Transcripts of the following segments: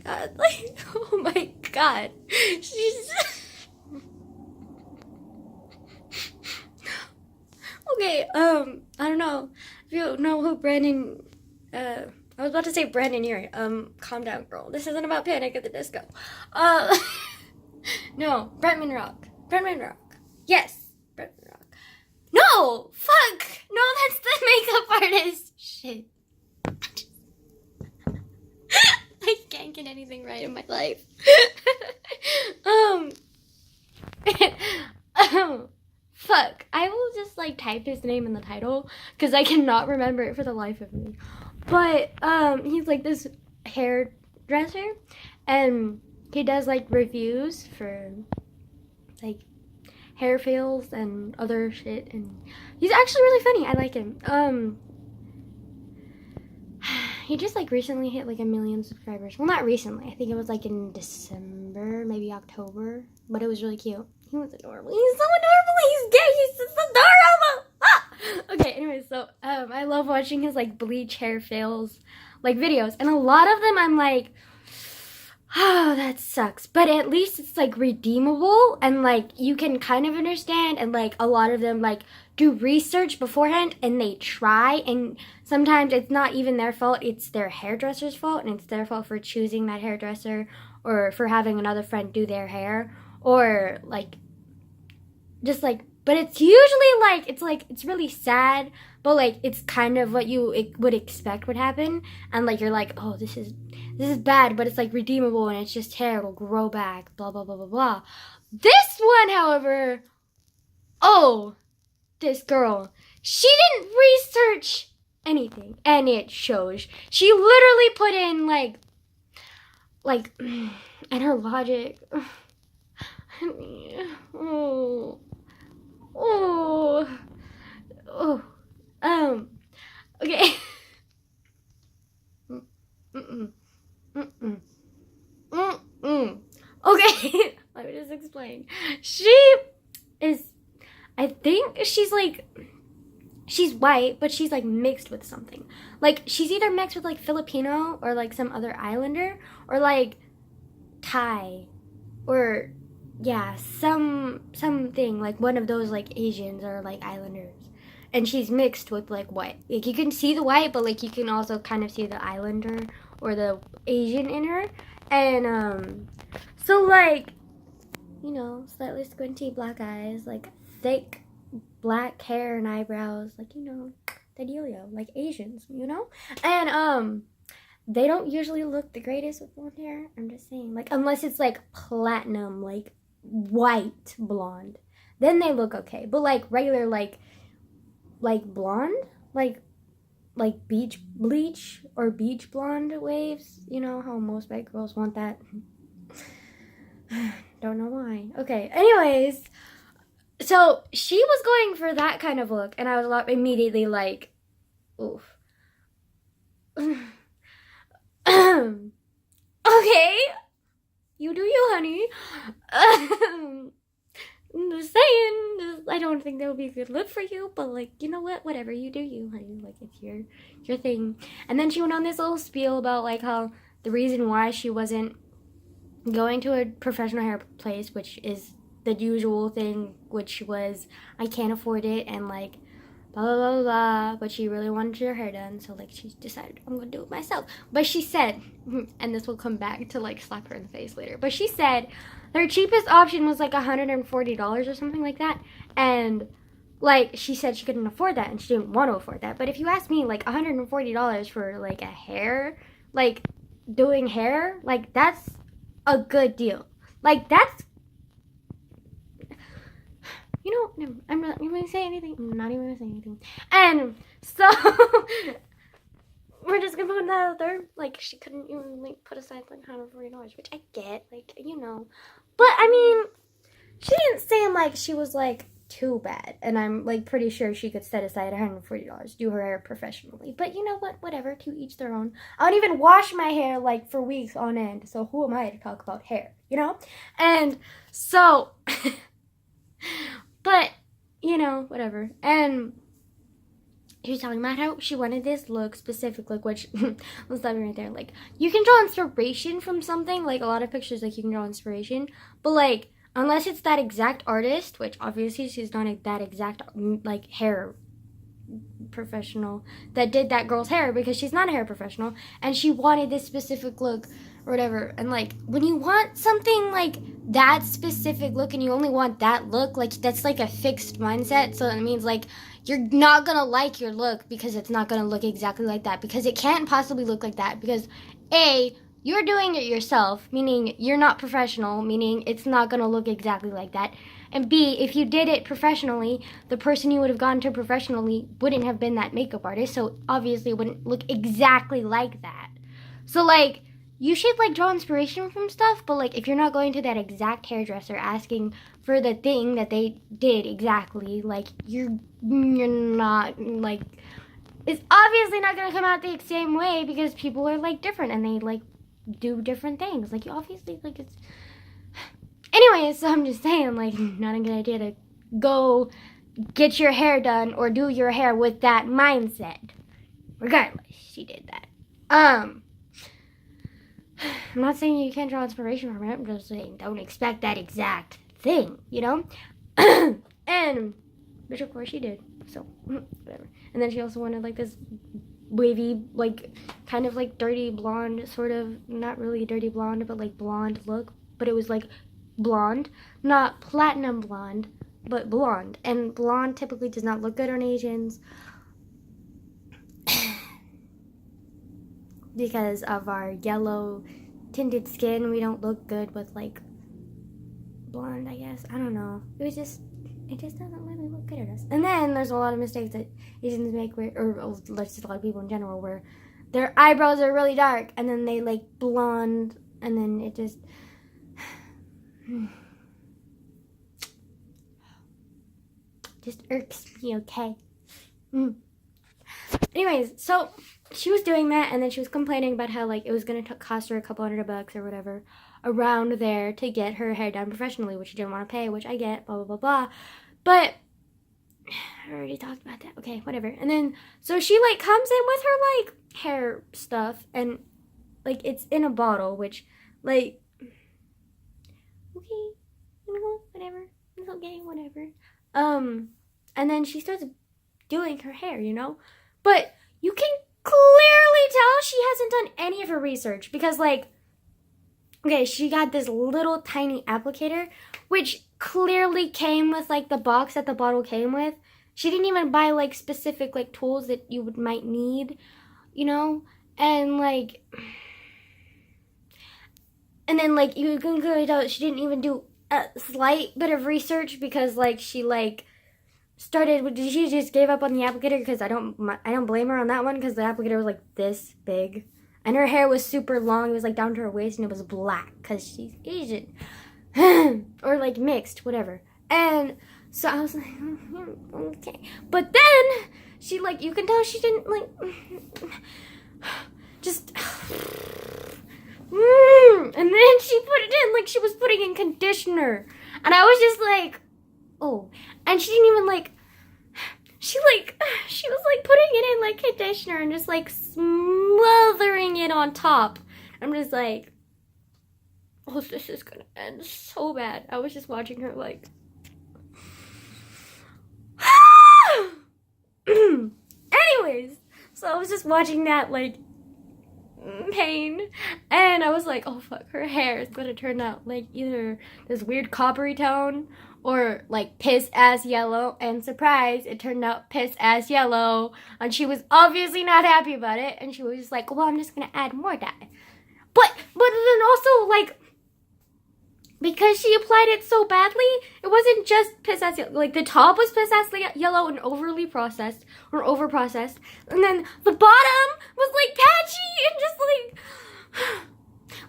god. Like, oh my god. She's... Okay, I don't know. If you know who Brandon, I was about to say Brandon Urie. Calm down, girl. This isn't about Panic at the Disco. Uh, no, Brentman Rock. Brentman Rock. Yes, Brentman Rock. No! Fuck! No, that's the makeup artist. Shit. I can't get anything right in my life. Fuck. I will just like type his name in the title because I cannot remember it for the life of me. But he's like this hairdresser and he does like reviews for like hair fails and other shit, and he's actually really funny. I like him. He just like recently hit like 1 million subscribers. Well, not recently. I think it was like in December, maybe October. But it was really cute. He was adorable. He's so adorable. He's gay. He's just adorable. Ah! Okay. Anyway, so I love watching his like Bleach hair fails like videos, and a lot of them I'm like, oh, that sucks. But at least it's like redeemable, and like you can kind of understand, and like a lot of them like do research beforehand and they try, and sometimes it's not even their fault, it's their hairdresser's fault, and it's their fault for choosing that hairdresser or for having another friend do their hair, or like just like, but it's usually like it's really sad, but like it's kind of what you would expect would happen, and like you're like, oh, this is bad, but it's like redeemable, and it's just hair, it'll grow back, blah blah blah blah blah. This one, however, oh, this girl, she didn't research anything, and it shows. She literally put in like and her logic. Oh, oh, oh, okay. Okay, let me just explain. She is, I think she's like, she's white, but she's like mixed with something. Like she's either mixed with like Filipino or like some other islander, or like Thai, or yeah, something like one of those like Asians or like islanders. And she's mixed with like white. Like you can see the white, but like you can also kind of see the islander or the Asian in her. And so like, you know, slightly squinty black eyes, like thick black hair and eyebrows, like, you know, the dealio, like Asians, you know? And they don't usually look the greatest with blonde hair. I'm just saying, like, unless it's like platinum, like white blonde, then they look okay. But like regular like blonde, like bleach or beach blonde waves, you know how most white girls want that. Don't know why. Okay, anyways, so she was going for that kind of look, and I was immediately like, oof. Okay, you do you, honey. I'm just saying, I don't think that would be a good look for you, but like, you know what, whatever, you do you, honey, like, it's your thing. And then she went on this little spiel about like how the reason why she wasn't going to a professional hair place, which is the usual thing, which was, I can't afford it, and like blah blah blah blah, but she really wanted her hair done, so like she decided, I'm gonna do it myself. But she said, and this will come back to like slap her in the face later, but she said their cheapest option was like $140 or something like that, and like she said she couldn't afford that, and she didn't want to afford that. But if you ask me, like $140 for like a hair, like doing hair, like that's a good deal. Like that's, you know, no, I'm not even gonna say anything. I'm not even gonna say anything. And so we're just gonna put that out there. Like she couldn't even like put aside like $140, which I get, like, you know. But I mean, she didn't seem like she was like too bad, and I'm like pretty sure she could set aside $140, do her hair professionally. But you know what? Whatever, to each their own. I don't even wash my hair like for weeks on end, so who am I to talk about hair, you know? And so but, you know, whatever. And she was talking about how she wanted this look, specific look, which was that right there. Like, you can draw inspiration from something. Like, a lot of pictures, like, you can draw inspiration. But, like, unless it's that exact artist, which obviously she's not that exact, like, hair professional that did that girl's hair, because she's not a hair professional, and she wanted this specific look or whatever. And like, when you want something like that specific look and you only want that look, like, that's like a fixed mindset. So it means like you're not gonna like your look because it's not gonna look exactly like that, because it can't possibly look like that, because A, you're doing it yourself, meaning you're not professional, meaning it's not gonna look exactly like that. And B, if you did it professionally, the person you would have gone to professionally wouldn't have been that makeup artist, so obviously it wouldn't look exactly like that. So, like, you should, like, draw inspiration from stuff, but, like, if you're not going to that exact hairdresser asking for the thing that they did exactly, like, you're not, like, it's obviously not going to come out the same way, because people are, like, different, and they, like, do different things. Like, you obviously, like, it's... Anyways, so I'm just saying, like, not a good idea to go get your hair done or do your hair with that mindset. Regardless, she did that. I'm not saying you can't draw inspiration from it. I'm just saying don't expect that exact thing, you know? And, which of course she did. So, whatever. And then she also wanted, like, this wavy, like, kind of, like, dirty blonde, sort of, not really dirty blonde, but, like, blonde look. But it was, like, blonde, not platinum blonde, but blonde. And blonde typically does not look good on Asians because of our yellow tinted skin. We don't look good with, like, blonde, I guess. I don't know. It just doesn't really look good at us. And then there's a lot of mistakes that Asians make, or just a lot of people in general, where their eyebrows are really dark and then they, like, blonde, and then it just irks me, okay? Anyways, so she was doing that, and then she was complaining about how, like, it was gonna cost her a couple $100 or whatever around there to get her hair done professionally, which she didn't want to pay, which I get, blah, blah, blah, blah. But I already talked about that. Okay, whatever. And then, so she, like, comes in with her, like, hair stuff, and, like, it's in a bottle, which, like, okay, you know, whatever, it's okay, whatever. And then she starts doing her hair, you know, but you can clearly tell she hasn't done any of her research, because, like, okay, she got this little tiny applicator, which clearly came with, like, the box that the bottle came with. She didn't even buy, like, specific, like, tools that you might need, you know, and, like, and then, like, you can clearly tell she didn't even do a slight bit of research, because, like, she, like, she just gave up on the applicator, because I don't blame her on that one, because the applicator was, like, this big, and her hair was super long. It was, like, down to her waist, and it was black, because she's Asian, or, like, mixed, whatever. And so I was like, okay, but then she, like, you can tell she didn't, like, just, and then she put it in like she was putting in conditioner, and I was just like, oh. And she didn't even, like, she was, like, putting it in, like, conditioner and just, like, smothering it on top. I'm just like, oh, this is gonna end so bad. I was just watching her, like, anyways, so I was just watching that, like, pain, and I was like, oh fuck, her hair is gonna turn out like either this weird coppery tone or, like, piss ass yellow. And surprise, it turned out piss ass yellow, and she was obviously not happy about it, and she was just like, well, I'm just gonna add more dye. But then also, like, because she applied it so badly, it wasn't just piss ass yellow. Like, the top was piss ass yellow and overly processed, or over processed, and then the bottom was, like, patchy and just, like,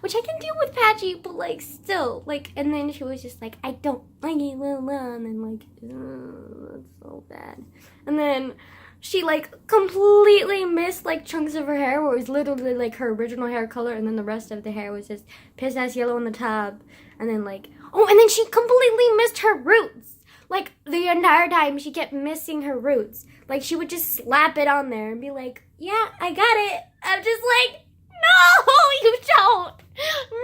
which I can deal with patchy, but, like, still, like, and then she was just like, I don't like it, and then, like, that's so bad. And then she, like, completely missed, like, chunks of her hair where it was literally, like, her original hair color, and then the rest of the hair was just piss ass yellow in the top. And then, like, oh, and then she completely missed her roots. Like, the entire time she kept missing her roots. Like, she would just slap it on there and be like, yeah, I got it. I'm just like, no, you don't.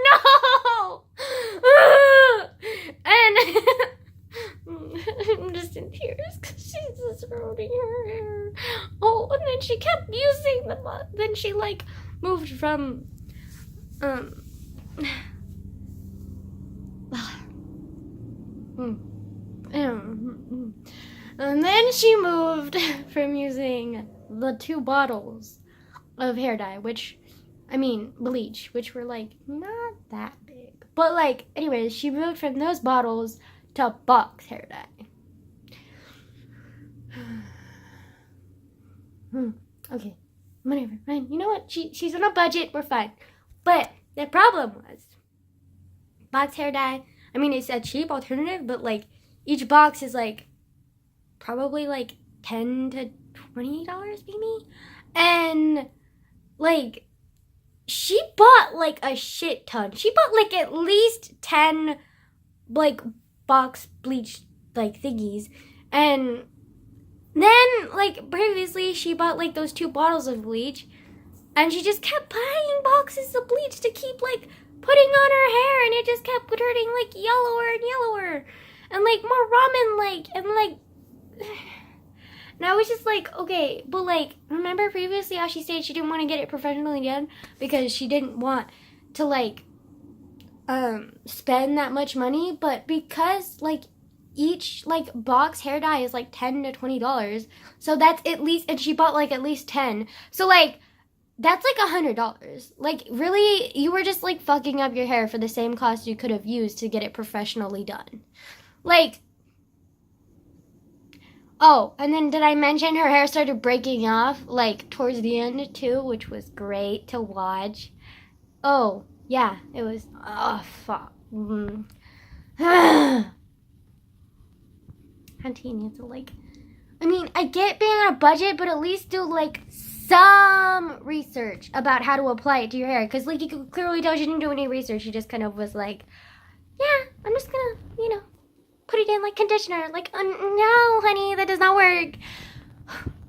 No. And I'm just in tears because she's just ruining her hair. Oh, and then she kept using the, then she, like, moved from, and then she moved from using the 2 bottles of hair dye, bleach, which were, like, not that big. But, like, anyways, she moved from those bottles to box hair dye. Okay, whatever, fine. You know what? She's on a budget, we're fine. But the problem was, box hair dye, I mean, it's a cheap alternative, but, like, each box is, like, probably, like, $10 to $20 maybe. And, like, she bought, like, a shit ton. She bought, like, at least 10, like, box bleach, like, thingies. And then, like, previously, she bought, like, those 2 bottles of bleach. And she just kept buying boxes of bleach to keep, like, putting on her hair. And it just kept turning, like, yellower and yellower. And, like, more ramen-like. And, like... And I was just like, okay, but, like, remember previously how she said she didn't want to get it professionally done because she didn't want to, like, spend that much money, but because, like, each, like, box hair dye is, like, $10 to $20, so that's at least, and she bought, like, at least 10, so, like, that's, like, $100. Like, really, you were just, like, fucking up your hair for the same cost you could have used to get it professionally done. Like... Oh, and then did I mention her hair started breaking off, like, towards the end, too, which was great to watch. Oh, yeah, it was, oh, fuck. Auntie needs to, like, I mean, I get being on a budget, but at least do, like, some research about how to apply it to your hair. Because, like, you could clearly tell she didn't do any research. She just kind of was like, yeah, I'm just gonna, you know, put it in like conditioner. Like, no, honey, that does not work.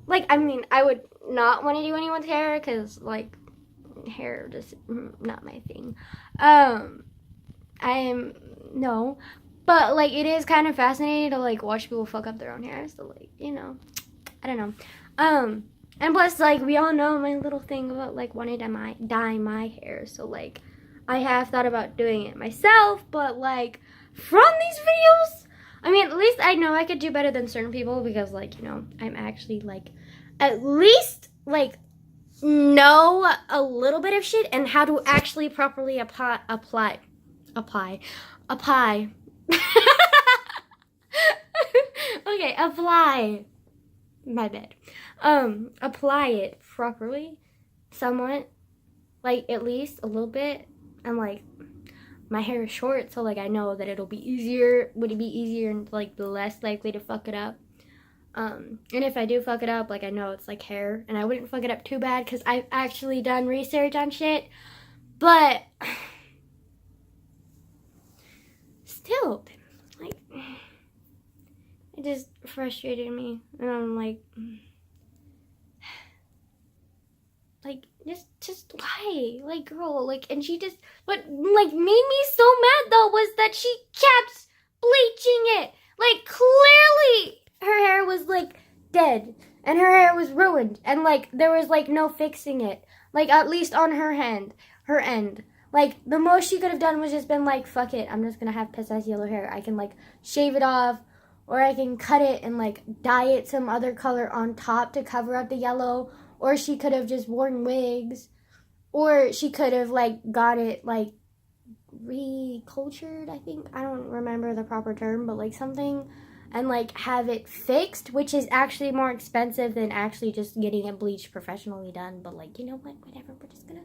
Like, I mean, I would not want to do anyone's hair because, like, hair just not my thing. No, but, like, it is kind of fascinating to, like, watch people fuck up their own hair. So, like, you know, I don't know. And plus, like, we all know my little thing about, like, wanting to dye my hair. So, like, I have thought about doing it myself, but, like, from these videos, I mean, at least I know I could do better than certain people because, like, you know, I'm actually, like, at least, like, know a little bit of shit and how to actually properly apply. Okay, apply. My bad. Apply it properly, somewhat, like, at least a little bit, and, like, my hair is short, so, like, I know that would it be easier and, like, less likely to fuck it up. And if I do fuck it up, like, I know it's, like, hair, and I wouldn't fuck it up too bad, because I've actually done research on shit, but, still, like, it just frustrated me, and I'm like, just why? Like, girl, like, and she just, what, like, made me so mad, though, was that she kept bleaching it. Like, clearly, her hair was, like, dead, and her hair was ruined, and, like, there was, like, no fixing it. Like, at least on her end. Like, the most she could have done was just been like, fuck it, I'm just gonna have piss-ass yellow hair. I can, like, shave it off, or I can cut it and, like, dye it some other color on top to cover up the yellow, or she could have just worn wigs, or she could have, like, got it, like, recultured, I think. I don't remember the proper term, but, like, something, and, like, have it fixed, which is actually more expensive than actually just getting it bleached professionally done, but, like, you know what, whatever, we're just gonna,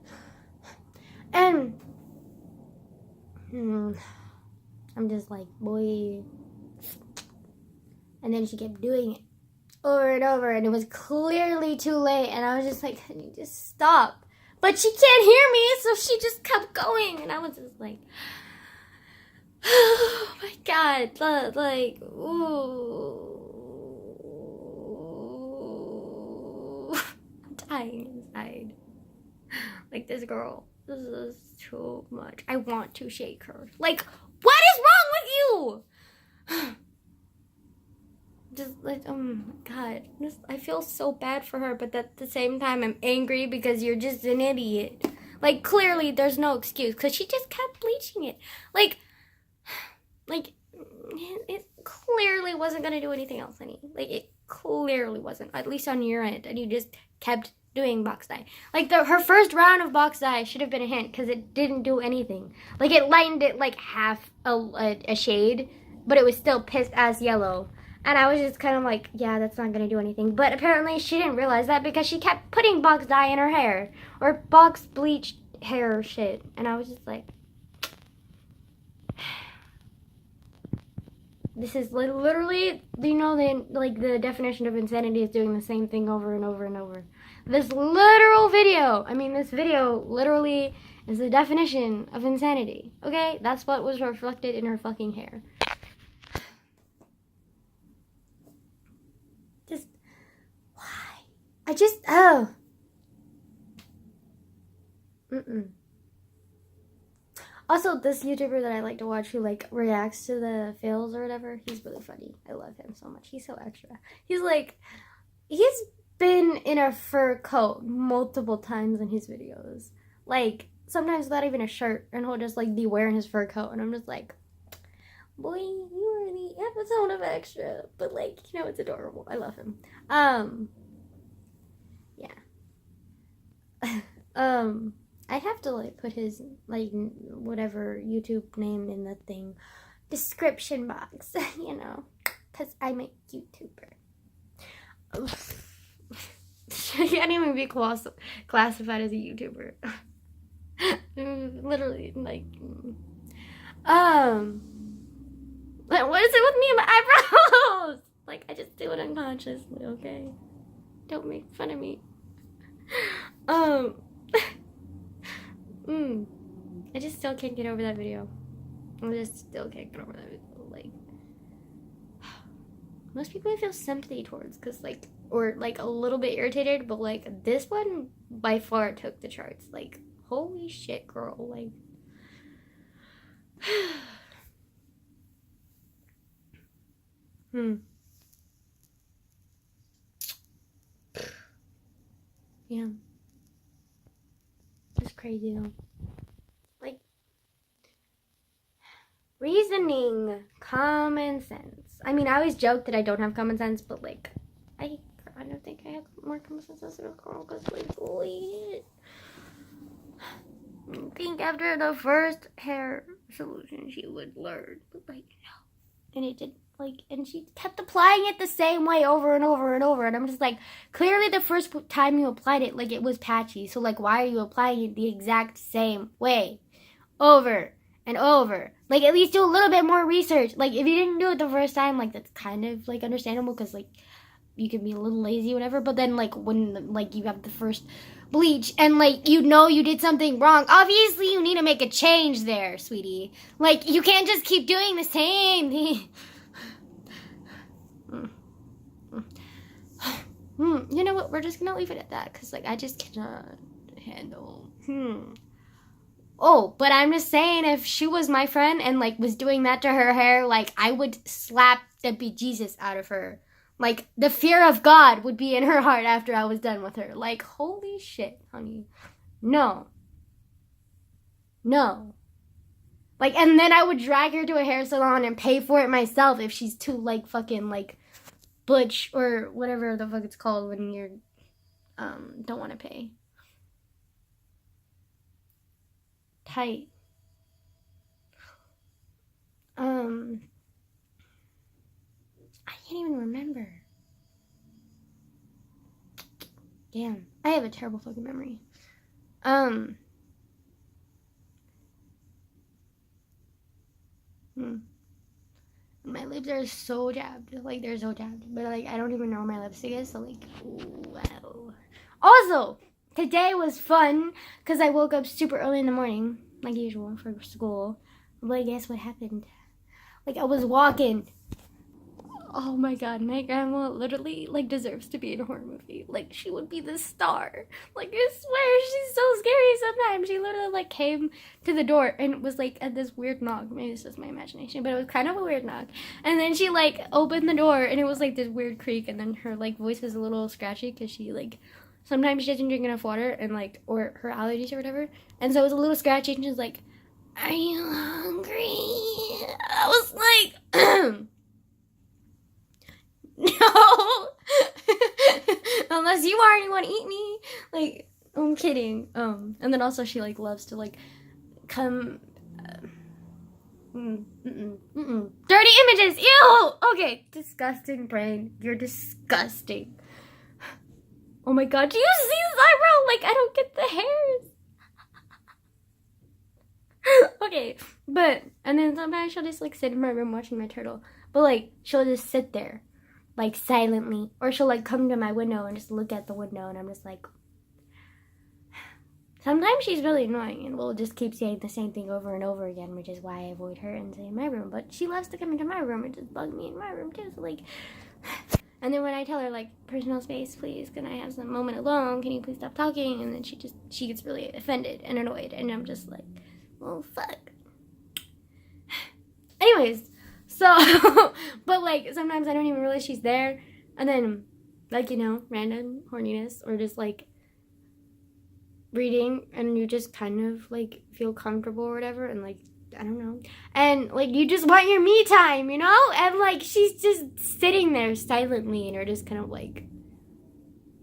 and, I'm just like, boy, and then she kept doing it over and over, and it was clearly too late, and I was just like, can you just stop? But she can't hear me, so she just kept going, and I was just like, oh my god, like, ooh. dying inside. Like, this girl, this is too much. I want to shake her. Like, what is wrong with you? Just like, oh my god. I feel so bad for her, but at the same time, I'm angry because you're just an idiot. Like, clearly, there's no excuse, because she just kept bleaching it. Like, it clearly wasn't going to do anything else, honey. Like, it clearly wasn't, at least on your end, and you just kept doing box dye. Like, her first round of box dye should have been a hint, because it didn't do anything. Like, it lightened it, like, half a shade, but it was still piss-ass yellow. And I was just kind of like, yeah, that's not going to do anything. But apparently she didn't realize that because she kept putting box dye in her hair. Or box bleach hair shit. And I was just like, this is literally, you know, the definition of insanity is doing the same thing over and over and over. This video literally is the definition of insanity. Okay? That's what was reflected in her fucking hair. Also, this YouTuber that I like to watch who, like, reacts to the fails or whatever, he's really funny. I love him so much. He's so extra. He's been in a fur coat multiple times in his videos. Like, sometimes without even a shirt, and he'll just, like, be wearing his fur coat, and I'm just like, boy, you are the episode of extra. But, like, you know, it's adorable. I love him. Yeah. I'd have to, like, put his, like, whatever YouTube name in the thing description box, you know, because I'm a YouTuber. I can't even be classified as a YouTuber. Literally, like, what is it with me and my eyebrows? Like, I just do it unconsciously, okay? Don't make fun of me. I just still can't get over that video. I just still can't get over that video. Like, most people I feel sympathy towards, cause like, or like a little bit irritated, but like this one by far took the charts. Like, holy shit, girl. Like, yeah. It's crazy though. Like, reasoning, common sense. I mean, I always joke that I don't have common sense, but like, I kind of think I have more common sense than a girl, because like, holy shit. I think after the first hair solution she would learn, but like, no. And it did, like, and she kept applying it the same way over and over and over, and I'm just like, clearly the first time you applied it, like, it was patchy, so like, why are you applying it the exact same way over and over? Like, at least do a little bit more research. Like, if you didn't do it the first time, like, that's kind of like understandable, because like, you could be a little lazy or whatever, but then like, when like you have the first bleach and like, you know, you did something wrong, obviously you need to make a change there, sweetie. Like, you can't just keep doing the same thing. You know what, we're just gonna leave it at that, because like, I just cannot handle Oh, but I'm just saying, if she was my friend and like was doing that to her hair, like, I would slap the bejesus out of her. Like, the fear of God would be in her heart after I was done with her. Like, holy shit, honey. No. Like, and then I would drag her to a hair salon and pay for it myself if she's too, like, fucking, like, butch or whatever the fuck it's called when you're, don't want to pay. Tight. I can't even remember. Damn. I have a terrible fucking memory. My lips are so jabbed. Like, they're so jabbed. But, like, I don't even know where my lipstick is. So, like, wow. Also, today was fun because I woke up super early in the morning, like usual, for school. But guess what happened? Like, I was walking Oh my god, my grandma literally, like, deserves to be in a horror movie. Like, she would be the star. Like, I swear, she's so scary sometimes. She literally, like, came to the door and was, like, at this weird knock. Maybe it's just my imagination, but it was kind of a weird knock. And then she, like, opened the door, and it was, like, this weird creak, and then her, like, voice was a little scratchy, because she, like, sometimes she doesn't drink enough water, and, like, or her allergies or whatever. And so it was a little scratchy, and she was like, "Are you hungry?" I was like, no. Unless you are and you want to eat me. Like, I'm kidding. And then also she, like, loves to, like, come... Dirty images! Ew! Okay, disgusting brain. You're disgusting. Oh my god, do you see his eyebrow? Like, I don't get the hairs. Okay, but, and then sometimes she'll just, like, sit in my room watching my turtle. But, like, she'll just sit there, like, silently. Or she'll, like, come to my window and just look at the window, and I'm just like... Sometimes she's really annoying and will just keep saying the same thing over and over again, which is why I avoid her and stay in my room. But she loves to come into my room and just bug me in my room, too. So, like... And then when I tell her, like, personal space, please, can I have some moment alone? Can you please stop talking? And then she gets really offended and annoyed. And I'm just like... Well, fuck. Anyways, so, but, like, sometimes I don't even realize she's there, and then, like, you know, random horniness, or just, like, reading, and you just kind of, like, feel comfortable or whatever, and, like, I don't know, and, like, you just want your me time, you know, and, like, she's just sitting there silently, and you're just kind of like,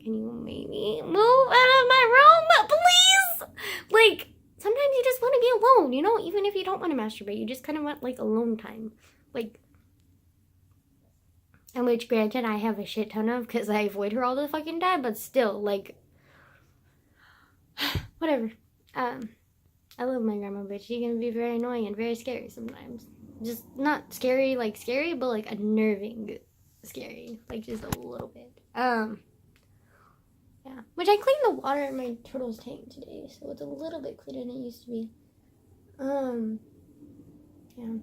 can you maybe move out of my room, please? Like, sometimes you just want to be alone, you know? Even if you don't want to masturbate, you just kind of want, like, alone time. Like, and which, granted, I have a shit ton of, because I avoid her all the fucking time, but still, like, whatever. I love my grandma, but she can be very annoying and very scary sometimes. Just not scary, like, scary, but, like, unnerving scary. Like, just a little bit. Yeah, which I cleaned the water in my turtle's tank today, so it's a little bit cleaner than it used to be. Yeah.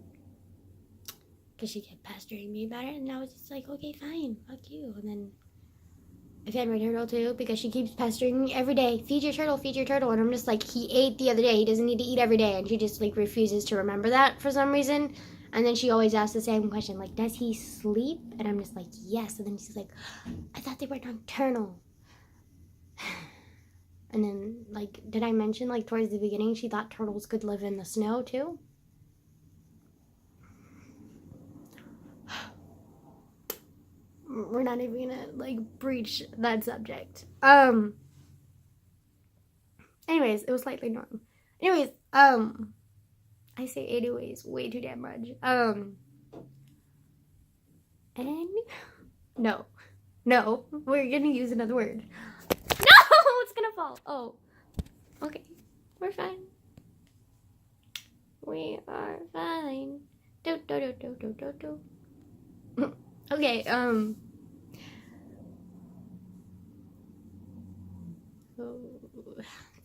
Because she kept pestering me about it, and I was just like, okay, fine, fuck you. And then I fed my turtle too, because she keeps pestering me every day. Feed your turtle. And I'm just like, he ate the other day. He doesn't need to eat every day. And she just, like, refuses to remember that for some reason. And then she always asks the same question, like, does he sleep? And I'm just like, yes. And then she's like, I thought they were nocturnal. And then, like, did I mention, like, towards the beginning, she thought turtles could live in the snow, too? We're not even gonna, like, breach that subject. Anyways, it was slightly annoying. Anyways, I say anyways way too damn much. And no, we're gonna use another word. No, it's gonna fall. Oh, okay, we're fine. We are fine. Do. Okay,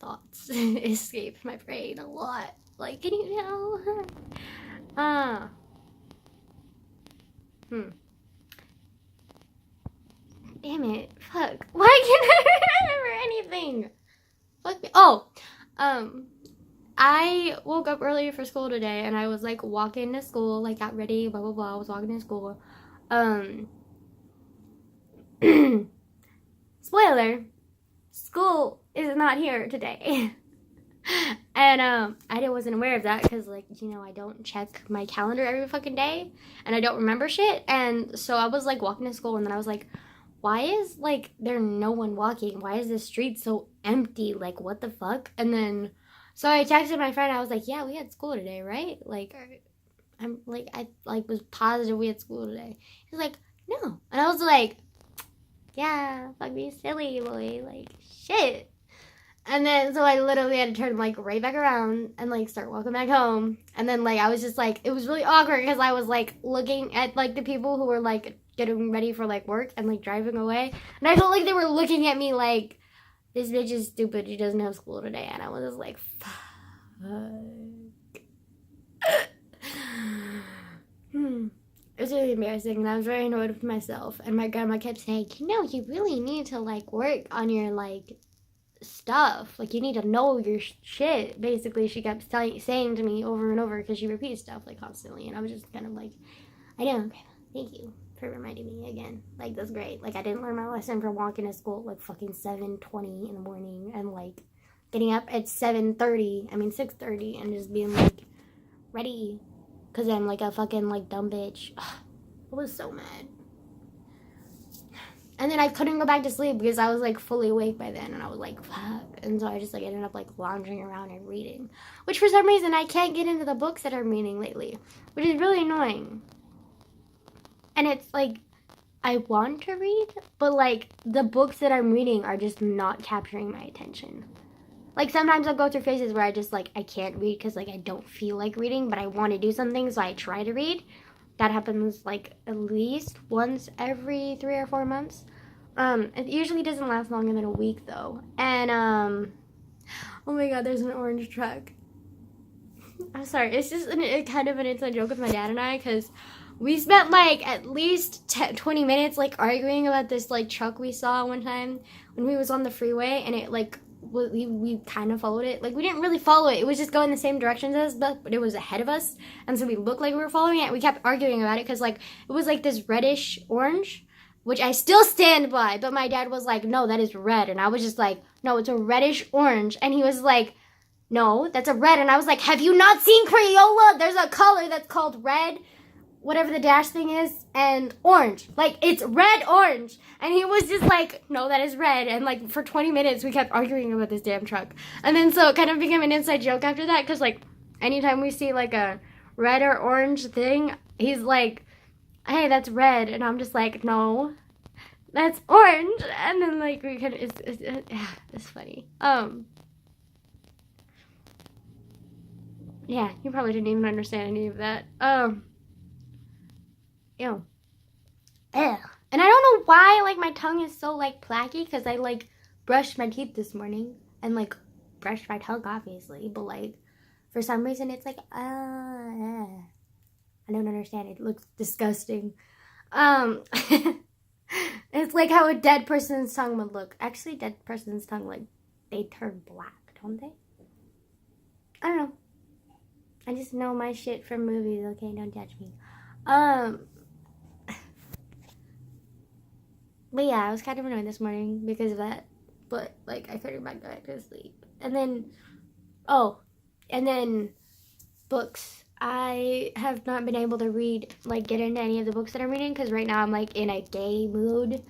thoughts escape my brain a lot. Like, can you tell? Damn it. Fuck. Why can't I remember anything? Fuck me. Oh, I woke up earlier for school today, and I was, like, walking to school, like, got ready, blah, blah, blah. I was walking to school. Spoiler, school is not here today. And, I wasn't aware of that, because, like, you know, I don't check my calendar every fucking day, and I don't remember shit, and so I was, like, walking to school, and then I was like, why is, like, there no one walking? Why is the street so empty? Like, what the fuck? And then, so I texted my friend, I was like, yeah, we had school today, right? Like, I'm, like, I, like, was positive we had school today. He's like, no. And I was like, yeah, fuck me silly, boy, like, shit. And then, so I literally had to turn, like, right back around and, like, start walking back home. And then, like, I was just, like, it was really awkward because I was, like, looking at, like, the people who were, like, getting ready for, like, work and, like, driving away. And I felt like they were looking at me like, this bitch is stupid, she doesn't have school today. And I was just like, fuck. It was really really embarrassing, and I was very annoyed with myself. And my grandma kept saying, you really need to, like, work on your, like, stuff. Like, you need to know your shit. Basically, she kept saying to me over and over because she repeats stuff, like, constantly. And I was just kind of like, I know, Grandma. Thank you for reminding me again. Like, that's great. Like, I didn't learn my lesson from walking to school at, like, fucking 7:20 in the morning and, like, getting up at 6:30, and just being, like, ready. Because I'm, like, a fucking, like, dumb bitch. Ugh, I was so mad. And then I couldn't go back to sleep because I was, like, fully awake by then. And I was like, fuck. And so I just, like, ended up, like, lounging around and reading. Which, for some reason, I can't get into the books that I'm reading lately. Which is really annoying. And it's, like, I want to read. But, like, the books that I'm reading are just not capturing my attention. Like, sometimes I'll go through phases where I just, like, I can't read because, like, I don't feel like reading. But I want to do something, so I try to read. That happens, like, at least once every 3 or 4 months. It usually doesn't last longer than a week, though. And, oh my god, there's an orange truck. I'm sorry, it's just kind of an inside joke with my dad and I, because we spent, like, at least 20 minutes, like, arguing about this, like, truck we saw one time when we was on the freeway, and it, like, we kind of followed it. Like, we didn't really follow it. It was just going the same direction as us, but it was ahead of us. And so we looked like we were following it. We kept arguing about it because, like, it was, like, this reddish orange, which I still stand by. But my dad was like, no, that is red. And I was just like, no, it's a reddish orange. And he was like, no, that's a red. And I was like, have you not seen Crayola? There's a color that's called red, whatever the dash thing is, and orange. Like, it's red-orange. And he was just like, no, that is red. And, like, for 20 minutes, we kept arguing about this damn truck. And then so it kind of became an inside joke after that, because, like, anytime we see, like, a red or orange thing, he's like, hey, that's red. And I'm just like, no, that's orange. And then, like, we could, it's funny. Yeah, you probably didn't even understand any of that. Ew. Ugh. And I don't know why, like, my tongue is so, like, placky, because I, like, brushed my teeth this morning, and, like, brushed my tongue, obviously, but, like, for some reason, it's like, I don't understand, it looks disgusting. It's like how a dead person's tongue would look. Actually, dead person's tongue, like, they turn black, don't they? I don't know. I just know my shit from movies, okay? Don't judge me. But yeah, I was kind of annoyed this morning because of that. But, like, I couldn't go back to sleep. And then, books. I have not been able to read, like, get into any of the books that I'm reading because right now I'm, like, in a gay mood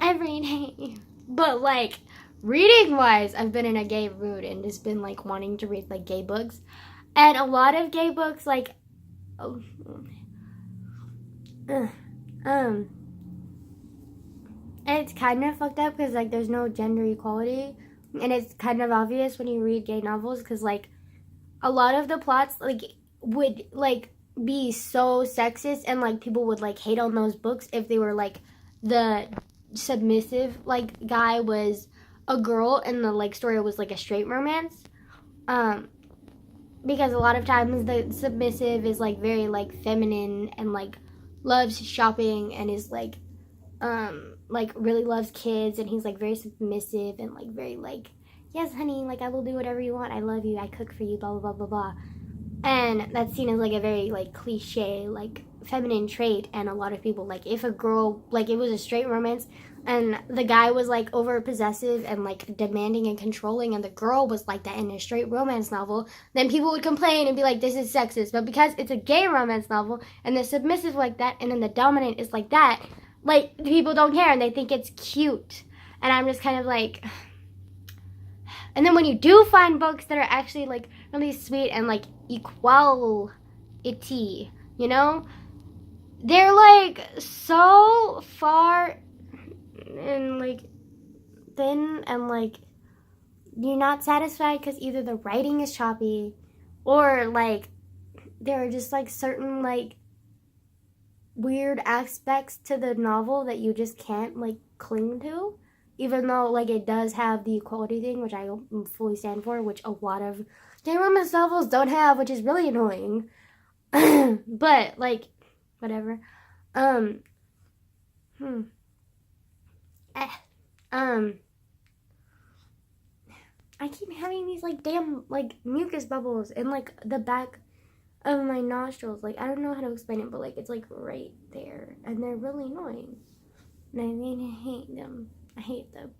every day. But, like, reading-wise, I've been in a gay mood and just been, like, wanting to read, like, gay books. And a lot of gay books, like, and it's kind of fucked up because, like, there's no gender equality. And it's kind of obvious when you read gay novels because, like, a lot of the plots, like, would, like, be so sexist and, like, people would, like, hate on those books if they were, like, the submissive, like, guy was a girl and the, like, story was, like, a straight romance. Because a lot of times the submissive is, like, very, like, feminine and, like, loves shopping and is, like, really loves kids, and he's, like, very submissive and, like, very, like, yes, honey, like, I will do whatever you want, I love you, I cook for you, blah, blah, blah, blah, blah. And that's seen as, like, a very, like, cliche, like, feminine trait, and a lot of people, like, if a girl, like, it was a straight romance, and the guy was, like, over possessive and, like, demanding and controlling, and the girl was like that in a straight romance novel, then people would complain and be like, this is sexist. But because it's a gay romance novel, and the submissive like that, and then the dominant is like that, like, people don't care, and they think it's cute. And I'm just kind of like... And then when you do find books that are actually, like, really sweet and, like, equality, you know? They're, like, so far and, like, thin and, like, you're not satisfied because either the writing is choppy or, like, there are just, like, certain, like, weird aspects to the novel that you just can't, like, cling to. Even though, like, it does have the equality thing, which I fully stand for, which a lot of gay romance novels don't have, which is really annoying. But, like, whatever. Um, hmm. Eh. Um, I keep having these like damn like mucus bubbles in like the back of my nostrils. Like I don't know how to explain it, but like it's like right there, and they're really annoying. And I mean, I hate them. I hate them.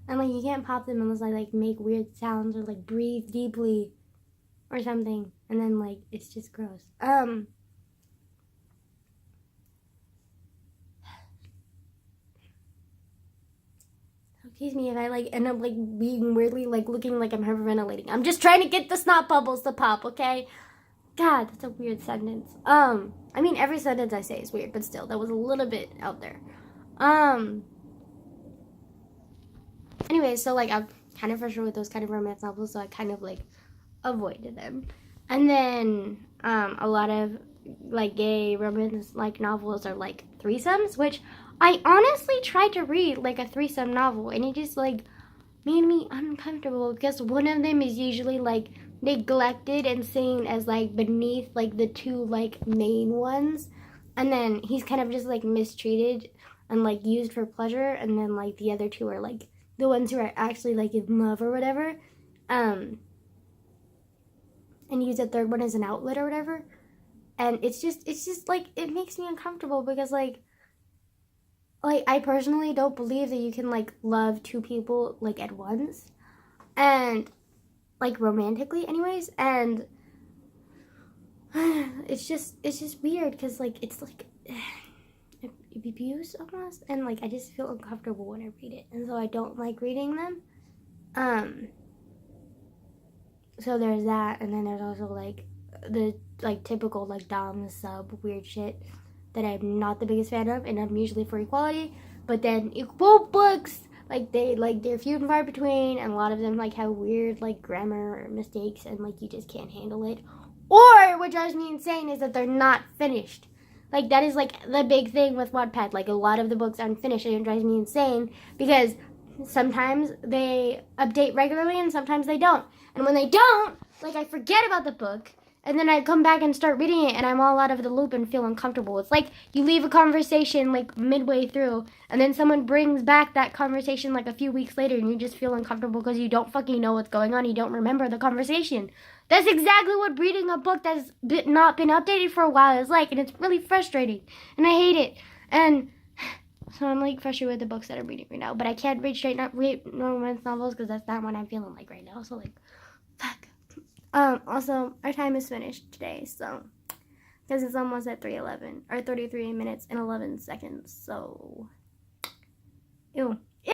And like you can't pop them unless I like make weird sounds or like breathe deeply or something, and then like it's just gross. Excuse me if I like end up like being weirdly like looking like I'm hyperventilating. I'm just trying to get the snot bubbles to pop, okay? God, that's a weird sentence. I mean every sentence I say is weird, but still, that was a little bit out there. Anyway, so like I'm kind of frustrated with those kind of romance novels, so I kind of like avoided them. And then a lot of like gay romance like novels are like threesomes, which I honestly tried to read like a threesome novel, and it just like made me uncomfortable because one of them is usually like neglected and seen as like beneath like the two like main ones, and then he's kind of just like mistreated and like used for pleasure, and then like the other two are like the ones who are actually like in love or whatever, and use a third one as an outlet or whatever. And it's just like it makes me uncomfortable because like I personally don't believe that you can like love two people like at once, and like romantically anyways, and it's just weird because like it's like abuse almost, and like I just feel uncomfortable when I read it, and so I don't like reading them. So there's that, and then there's also like the like typical like dom sub weird shit that I'm not the biggest fan of, and I'm usually for equality, but then equal books like they're few and far between, and a lot of them like have weird like grammar mistakes, and like you just can't handle it. Or what drives me insane is that they're not finished. Like that is like the big thing with Wattpad. Like a lot of the books aren't finished, and it drives me insane because sometimes they update regularly and sometimes they don't. And when they don't, like I forget about the book, and then I come back and start reading it, and I'm all out of the loop and feel uncomfortable. It's like you leave a conversation like midway through, and then someone brings back that conversation like a few weeks later, and you just feel uncomfortable because you don't fucking know what's going on. You don't remember the conversation. That's exactly what reading a book that's not been updated for a while is like, and it's really frustrating, and I hate it. And so I'm like frustrated with the books that I'm reading right now, but I can't read straight up romance novels because that's not what I'm feeling like right now. So like, fuck. Also, our time is finished today, so because it's almost at 3:11 or 33 minutes and 11 seconds. So, ew.